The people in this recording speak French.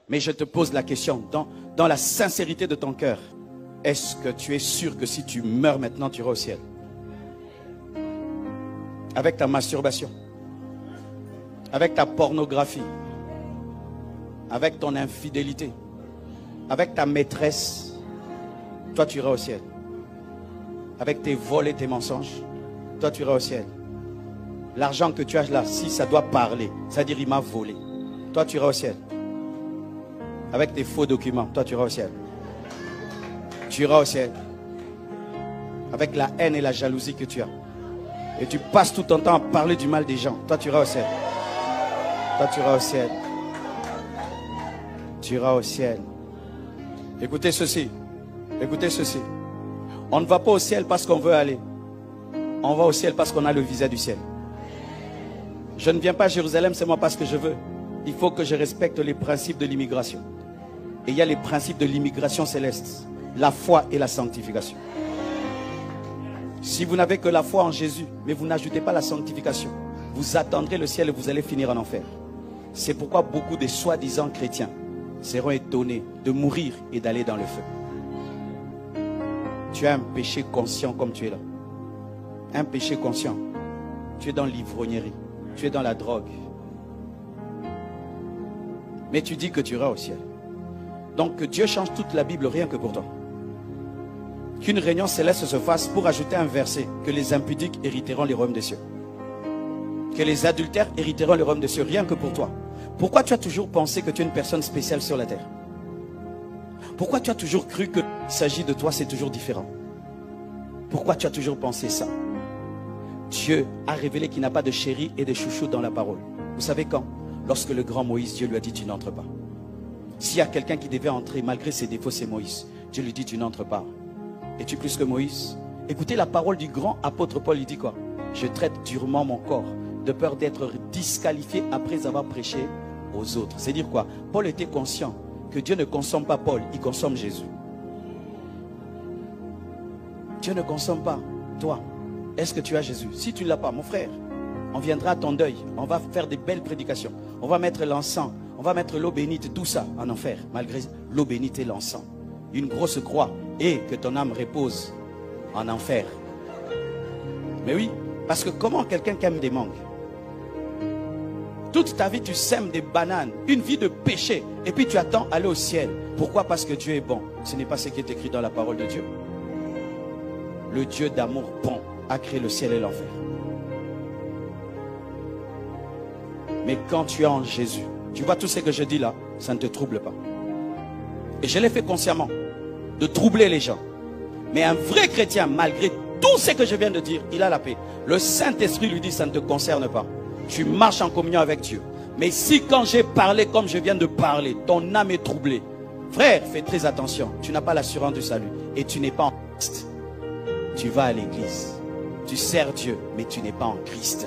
Mais je te pose la question, dans la sincérité de ton cœur, est-ce que tu es sûr que si tu meurs maintenant, tu iras au ciel? Avec ta masturbation, avec ta pornographie, avec ton infidélité, avec ta maîtresse, toi tu iras au ciel. Avec tes vols et tes mensonges, toi tu iras au ciel. L'argent que tu as là, si ça doit parler, c'est-à-dire il m'a volé, toi tu iras au ciel. Avec tes faux documents, toi tu iras au ciel. Tu iras au ciel. Avec la haine et la jalousie que tu as. Et tu passes tout ton temps à parler du mal des gens, toi tu iras au ciel. Toi tu iras au ciel. Tu iras au ciel. Écoutez ceci. Écoutez ceci. On ne va pas au ciel parce qu'on veut aller. On va au ciel parce qu'on a le visa du ciel. Je ne viens pas à Jérusalem seulement parce que je veux. Il faut que je respecte les principes de l'immigration. Et il y a les principes de l'immigration céleste. La foi et la sanctification. Si vous n'avez que la foi en Jésus, mais vous n'ajoutez pas la sanctification, vous attendrez le ciel et vous allez finir en enfer. C'est pourquoi beaucoup de soi-disant chrétiens seront étonnés de mourir et d'aller dans le feu. Tu as un péché conscient comme tu es là. Un péché conscient. Tu es dans l'ivrognerie. Tu es dans la drogue. Mais tu dis que tu iras au ciel. Donc que Dieu change toute la Bible rien que pour toi. Qu'une réunion céleste se fasse pour ajouter un verset. Que les impudiques hériteront les royaumes des cieux. Que les adultères hériteront les royaumes des cieux rien que pour toi. Pourquoi tu as toujours pensé que tu es une personne spéciale sur la terre? Pourquoi tu as toujours cru qu'il s'agit de toi, c'est toujours différent? Pourquoi tu as toujours pensé ça? Dieu a révélé qu'il n'a pas de chéri et de chouchou dans la parole. Vous savez quand? Lorsque le grand Moïse, Dieu lui a dit tu n'entres pas. S'il y a quelqu'un qui devait entrer malgré ses défauts, c'est Moïse. Dieu lui dit tu n'entres pas. Es-tu plus que Moïse? Écoutez la parole du grand apôtre Paul, il dit quoi? Je traite durement mon corps de peur d'être disqualifié après avoir prêché aux autres. C'est dire quoi? Paul était conscient que Dieu ne consomme pas Paul, il consomme Jésus. Dieu ne consomme pas toi. Est-ce que tu as Jésus? Si tu ne l'as pas, mon frère, on viendra à ton deuil. On va faire des belles prédications. On va mettre l'encens. On va mettre l'eau bénite, tout ça en enfer. Malgré l'eau bénite et l'encens. Une grosse croix. Et que ton âme repose en enfer. Mais oui, parce que comment quelqu'un qui aime des mangues? Toute ta vie, tu sèmes des bananes. Une vie de péché. Et puis tu attends aller au ciel. Pourquoi? Parce que Dieu est bon. Ce n'est pas ce qui est écrit dans la parole de Dieu. Le Dieu d'amour bon a créé le ciel et l'enfer. Mais quand tu es en Jésus, tu vois tout ce que je dis là, ça ne te trouble pas. Et je l'ai fait consciemment, de troubler les gens. Mais un vrai chrétien, malgré tout ce que je viens de dire, il a la paix. Le Saint-Esprit lui dit, ça ne te concerne pas. Tu marches en communion avec Dieu. Mais si quand j'ai parlé comme je viens de parler, ton âme est troublée, frère, fais très attention. Tu n'as pas l'assurance du salut. Et tu n'es pas en Christ. Tu vas à l'église. Tu sers Dieu, mais tu n'es pas en Christ.